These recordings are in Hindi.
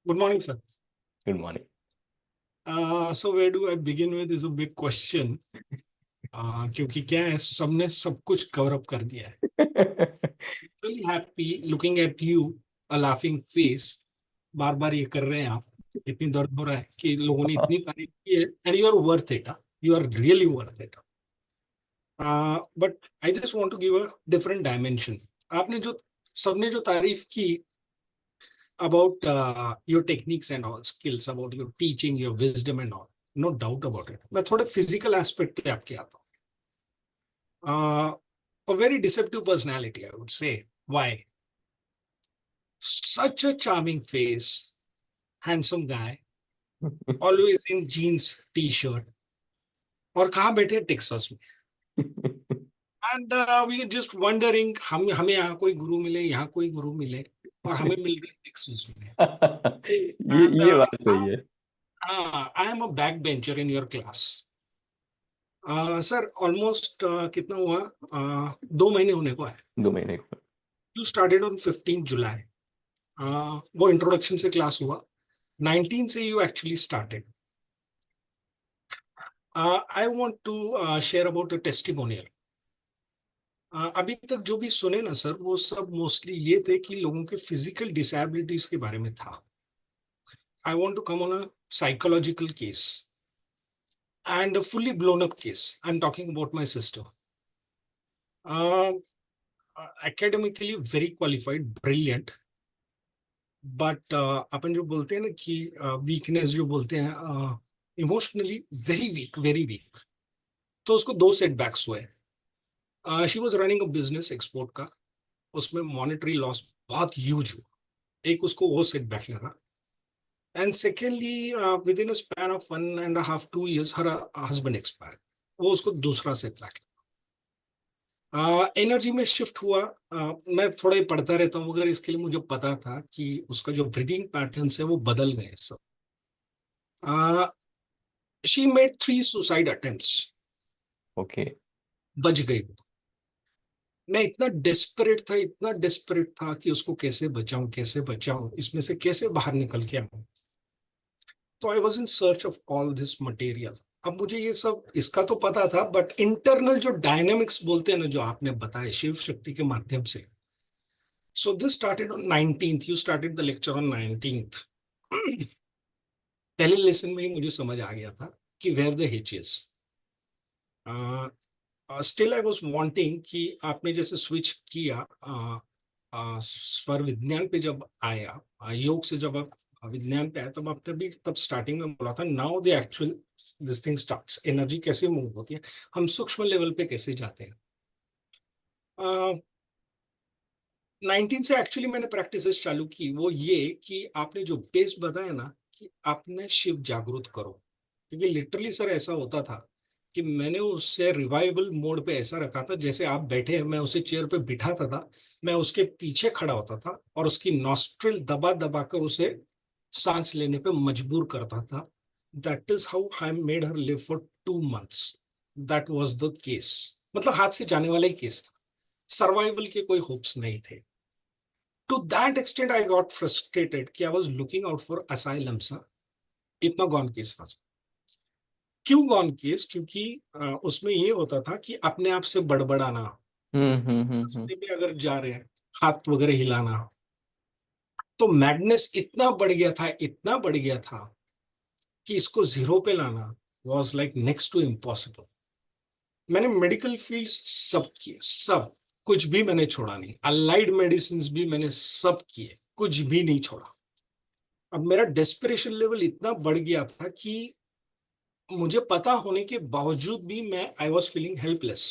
Good morning, sir. Good morning. So where do I begin with is a big question. क्योंकि क्या है सबने सब कुछ कवर अप कर दिया है. Really happy looking at you, a laughing face. बार बार ये कर रहे हैं आप. इतनी दर्द हो रहा है कि लोगों ने इतनी तारीफ की है and you are worth it. You are really worth it. But I just want to give a different dimension. आपने जो सबने जो तारीफ की about your techniques and all skills, about your teaching, your wisdom and all. No doubt about it. मैं थोड़े physical aspect पे आपके आता हूँ. A very deceptive personality, I would say. Why? Such a charming face, handsome guy, always in jeans, t-shirt. और कहाँ बैठे हैं टेक्सास में. And we are just wondering हमें यहाँ कोई गुरु मिले, यहाँ कोई गुरु मिले, और हमें मिल रहे टेक्सास में. And ये बात सही है. I am a backbencher in your class. Sir almost कितना हुआ, 2 महीने होने को है. 2 महीने को. You started on 15 July. वो इंट्रोडक्शन से क्लास हुआ. 19 से you actually started. I want to share about a testimonial. अभी तक जो भी सुने ना सर, वो सब मोस्टली ये थे कि लोगों के फिजिकल डिसेबिलिटीज के बारे में था. I want to come on a psychological case and a fully blown up case. I'm talking about my sister. Academically very qualified, brilliant, but अपन जो बोलते हैं ना कि वीकनेस जो बोलते हैं, इमोशनली वेरी वीक. तो उसको 2 सेटबैक्स हुए. She was running a business export का. उसमें मॉनेटरी लॉस बहुत ह्यूज हुआ. एक उसको वो सेटबैक लगा. And secondly with in a span of 1.5-2 years her husband expire. वो उसको दूसरा सेटबैक. एनर्जी में शिफ्ट हुआ. मैं थोड़ा ही पढ़ता रहता हूँ, मगर इसके लिए मुझे पता था कि उसका जो ब्रीदिंग पैटर्न्स है वो बदल गए सब. She made 3 suicide attempts. Okay. बच गई. मैं इतना डेस्परेट था कि उसको कैसे बचाऊं, इसमें से कैसे बाहर निकल के आऊं. तो I was in search of all this material. अब मुझे ये सब इसका तो पता था, बट इंटरनल जो डायनेमिक्स बोलते हैं ना, जो आपने बताए शिव शक्ति के माध्यम से. So this started on 19th. You started the lecture on 19th. पहले लेसन में ही मुझे समझ आ गया था कि where the hitch is. Still I was wanting कि आपने जैसे स्विच किया स्वर विज्ञान पे जब आया, योग से जब आप विज्ञान पे आया, तब आपने भी तब स्टार्टिंग में बोला था now the actual this thing starts. Energy कैसे मूव होती है, हम सूक्ष्म लेवल पे कैसे जाते हैं. 19 से एक्चुअली मैंने प्रैक्टिसेस चालू की. वो ये कि आपने जो बेस बताया ना कि आपने शिव जागृत करो, क्योंकि लिटरली सर ऐसा होता था कि मैंने उससे रिवाइवल मोड पे ऐसा रखा था, जैसे आप बैठे हैं, मैं उसे चेयर पे बिठाता था, मैं उसके पीछे खड़ा होता था और उसकी नॉस्ट्रिल दबा दबा कर उसे सांस लेने पे मजबूर करता था. That is how I made her live for 2 months. That was the case. मतलब हाथ से जाने वाला ही केस था. सर्वाइवल के कोई होप्स नहीं थे. To that extent I got frustrated कि I was looking out for asylum सा. इतना गॉन केस था. क्यों गॉन केस? क्योंकि उसमें ये होता था कि अपने आप से बड़बड़ाना, हम्म. रास्ते में अगर जा रहे हैं हाथ वगैरह हिलाना. तो मैडनेस इतना बढ़ गया था कि इसको जीरो पे लाना was like next to impossible. मैंने मेडिकल फील्ड सब किए, सब कुछ भी मैंने छोड़ा नहीं. अलाइड मेडिसिन भी मैंने सब किए, कुछ भी नहीं छोड़ा. अब मेरा डेस्परेशन लेवल इतना बढ़ गया था कि मुझे पता होने के बावजूद भी मैं आई वॉज फीलिंग हेल्पलेस.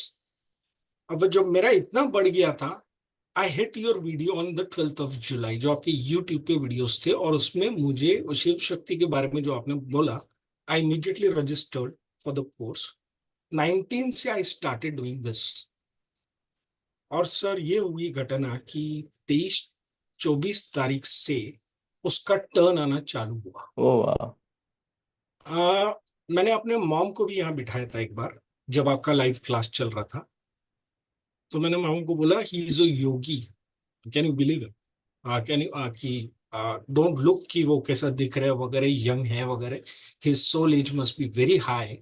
अब जब मेरा इतना बढ़ गया था, I hit your video on the 12th of July, जो आपके यूट्यूब पे वीडियोस थे, और उसमें मुझे शिव शक्ति के बारे में जो आपने बोला, I immediately registered for the course. 19 से आई स्टार्टेड डूइंग दिस. और सर ये हुई घटना कि 23-24 तारीख से उसका टर्न आना चालू हुआ. ओ वाह. मैंने अपने मॉम को भी यहाँ बिठाया था एक बार, जब आपका लाइव क्लास चल रहा था. तो मैंने मॉम को बोला he is a Yogi, can you believe it, can you कि डोंट लुक कि वो कैसा दिख रहा है वगैरह, यंग है वगैरह, his soul age must be very high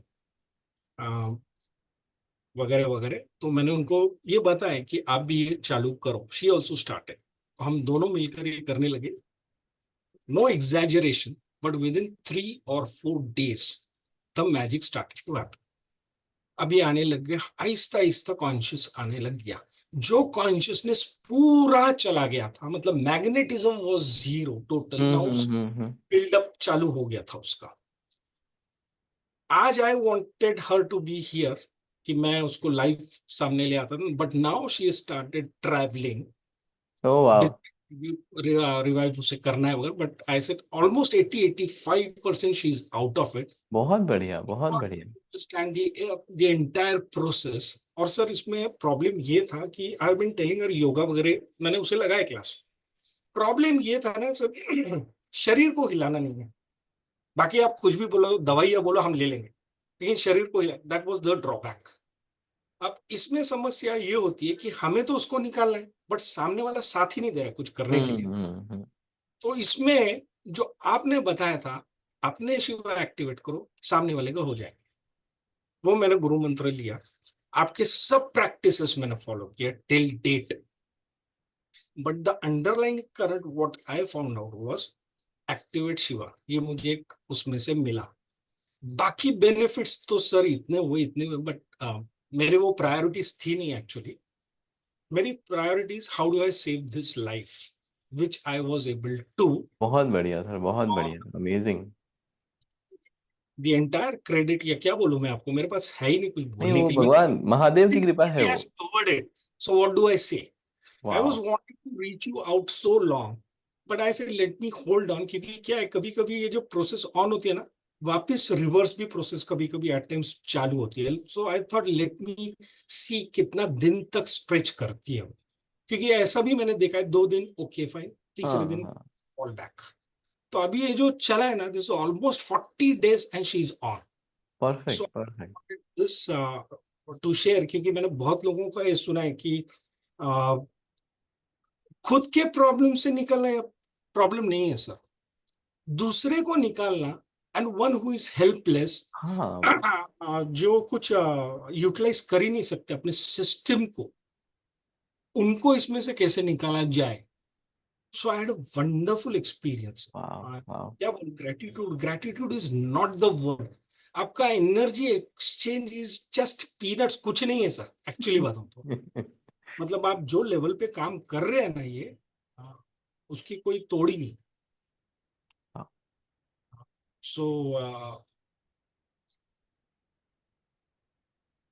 वगैरह वगैरह। तो मैंने उनको ये बताया कि आप भी ये चालू करो। शी ऑल्सो स्टार्टेड, हम दोनों मिलकर ये करने लगे। No exaggeration, but with in 3 or 4 days the magic started to happen. अभी आने लग गया, आहिस्ता आहिस्ता कॉन्शियस आने लग गया। जो कॉन्शियसनेस पूरा चला गया था, मतलब magnetism was zero total, now hmm. Buildup चालू हो गया था उसका। आज I wanted her to be here, कि मैं उसको लाइव सामने ले आता था, but now she started travelling. ओ वाह। रिवाइव उसे करना है वगैरह, but I said almost 80-85% she is out of it. बहुत बढ़िया, बहुत बढ़िया। Understand the entire process. और सर इसमें प्रॉब्लम ये था कि I have been telling her yoga वगैरह, मैंने उसे लगाया क्लास। प्रॉब्लम ये था ना सर, शरीर को हिलाना नहीं है। बाकी आप कुछ भी बोलो, दवाइयाँ बोलो, हम ले लेंगे, लेकिन शरीर को हिला, दैट वाज द ड्रॉबैक। अब इसमें समस्या ये होती है कि हमें तो उसको निकालना है, बट सामने वाला साथ ही नहीं दे रहा कुछ करने के लिए। हम्म। तो इसमें जो आपने बताया था, अपने शिव एक्टिवेट करो, सामने वाले का हो जाएगा। वो मैंने गुरु मंत्र लिया, आपके सब प्रैक्टिसेस मैंने फॉलो किया till date. But the underlying current what I found out was activate Shiva, ये मुझे एक उसमें से मिला। बाकी बेनिफिट्स तो सर इतने हुए, बट मेरे वो प्रायोरिटीज थी नहीं एक्चुअली। मेरी priorities, how do I save this life, which I was able to. बहुत बढ़िया सर, बहुत बढ़िया, अमेजिंग। द एंटायर क्रेडिट, या क्या बोलूं मैं आपको, मेरे पास है ही नहीं कुछ नहीं, बोलने वो के लिए। भगवान महादेव की कृपा है वो। Has covered it. So what do I say? I was वाह। wanting to reach you out so long, but I said let me hold on, क्योंकि क्या है, कभी कभी ये जो प्रोसेस ऑन होती है ना, वापस रिवर्स भी प्रोसेस कभी कभी एट टाइम्स चालू होती है। सो आई थॉट लेट मी सी कितना दिन तक स्ट्रेच करती है वो। क्योंकि ऐसा भी मैंने देखा है, 2 दिन ओके फाइन, तीसरे हाँ दिन हाँ। All back. तो अभी ये जो चला है ना, this almost 40 days and she is on. Perfect, so perfect. This to share, क्योंकि मैंने बहुत लोगों का ये सुना है कि खुद के प्रॉब्लम से निकलना प्रॉब्लम नहीं है सर, दूसरे को निकालना। And one who is helpless, हाँ। जो कुछ यूटिलाइज कर ही नहीं सकते अपने सिस्टम को, उनको इसमें से कैसे निकाला जाए। So I had a wonderful experience. वाह वाह। क्या बोल, gratitude, gratitude is not the word. आपका energy exchange is just peanuts, कुछ नहीं है सर एक्चुअली बताऊं तो। मतलब आप जो लेवल पे काम कर रहे हैं ना, ये उसकी कोई तोड़ ही नहीं। हाँ, सो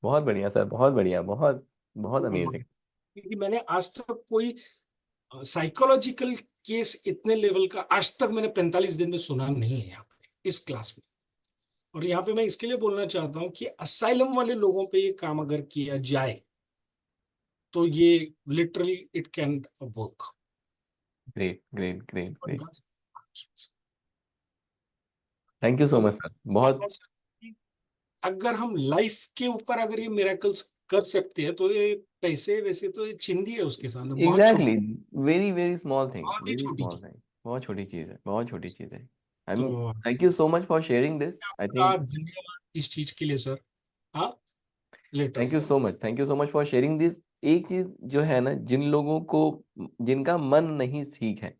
बहुत बढ़िया सर, बहुत बढ़िया, बहुत बहुत अमेजिंग। क्योंकि मैंने आज तक कोई साइकोलॉजिकल केस इतने लेवल का आज तक मैंने 45 दिन में सुना नहीं है यहाँ पे इस क्लास में। और यहाँ पे मैं इसके लिए बोलना चाहता हूँ कि असाइलम वाले लोगों पे ये काम अगर किया जाए, तो ये literally it can work. Great great great great. Thank you so much sir, बहुत। अगर हम लाइफ के ऊपर अगर ये मिरेकल्स कर सकते हैं, तो ये पैसे वैसे तो ये चिंदी है उसके सामने, बहुत एग्जैक्टली। छोटी, वेरी वेरी स्मॉल थिंग, बहुत ही वेरी छोटी स्मॉल चीज। थिंग। बहुत छोटी चीज है, बहुत छोटी चीज है। I am. तो thank you so much for sharing this, I आपका थिंक। धन्यवाद इस चीज के लिए सर। हाँ, letter. Thank you so much, thank you so much for sharing this. एक चीज जो है ना, जिन लोगों को, जिनका मन नहीं ठीक है,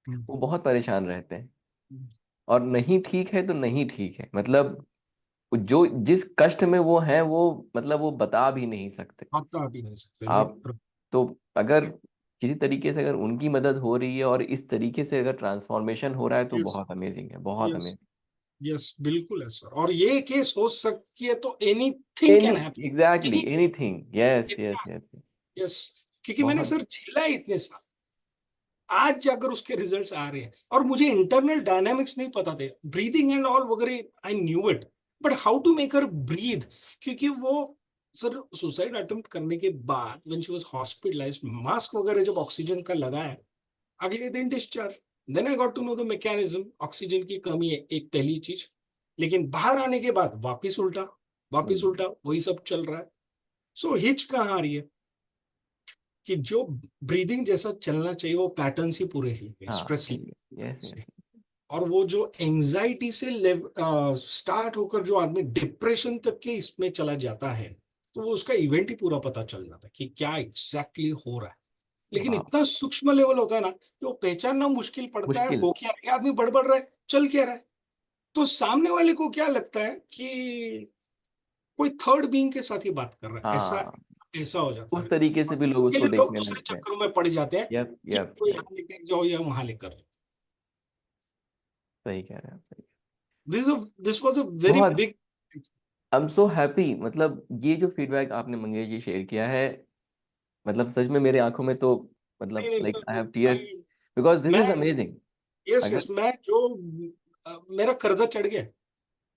वो बहुत परेशान रहते हैं। और नहीं ठीक है तो नहीं ठीक है, मतलब जो जिस कष्ट में वो है, वो मतलब वो बता भी नहीं सकते। आप तो आप ही नहीं सकते आप, लेटर। तो अगर किसी तरीके से अगर उनकी मदद हो रही है और इस तरीके से अगर ट्रांसफॉर्मेशन हो रहा है, तो यस, बहुत अमेजिंग है, बहुत यस, अमेजिंग। यस, बिल्कुल है सर। और ये केस हो सकती है तो anything any, can happen. Exactly, any, anything, yes yes yes. Yes, क्योंकि मैंने बहुत। सर झेला है इतने साल, आज जाकर उसके रिजल्ट्स आ रहे हैं। और मुझे इंटरनल डायनामिक्स नहीं पता थे, ब्रीदिंग एंड ऑल वगैरह I knew it, but how to make her breath. क्योंकि वो सर सुसाइड अटेम्प्ट करने के बाद when she was hospitalised, mask वगैरह जब ऑक्सीजन का लगाया, अगले दिन discharge. Then I got to know the mechanism, oxygen की कमी है एक पहली चीज। लेकिन बाहर आने के बाद वापिस उल्टा, वापिस हम्म। उल्टा, वही सब चल रहा है। सो हिच कहाँ आ रही है? कि जो ब्रीदिंग जैसा चलना चाहिए वो पैटर्न ही पूरे हिल गए, हाँ स्ट्रेस यस यस और वो जो एंजाइटी से स्टार्ट होकर जो आदमी डिप्रेशन तक के इसमें चला जाता है, तो वो उसका इवेंट ही पूरा पता चल जाता है कि क्या एग्जैक्टली हो रहा है। लेकिन वाह इतना सूक्ष्म लेवल होता है ना कि वो पहचानना मुश्किल पड़ता है, मुश्किल हो क्या रहा है, ये आदमी बड़बड़ रहा है, चल क्या रहा है। तो सामने वाले को क्या लगता है कि कोई थर्ड बीइंग के साथ ही बात कर रहा है, ऐसा हाँ ऐसा हो जाता उस है। तरीके से और भी लोग इसके उसको लिए लोग देखने दूसरे लगते हैं चक्करों में पड़ जाते हैं यप कि यप तो यप यहाँ लेकर जाओ या वहां लेकर जाओ। सही कह रहे हैं आप सही दिस वाज अ वेरी बहुत big. I am so happy मतलब ये जो फीडबैक आपने मंगेश जी शेयर किया है मतलब सच में मेरे आंखों में तो नहीं मतलब नहीं like sir, I have tears because this मैं इज अमेजिंग यस अगर यस मैं जो मेरा कर्जा चढ़ गया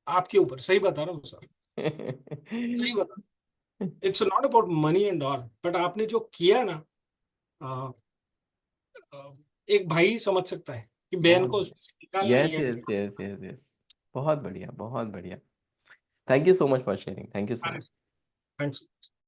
आपके ऊपर, सही बता रहा हूँ सर, सही बता। It's not about money and all, but आपने जो किया ना, अ, एक भाई समझ सकता है कि बहन बहुत को उसमें से निकालना ही यस है। यस यस यस यस बहुत बढ़िया बहुत बढ़िया thank you so much for sharing thank you so much thanks.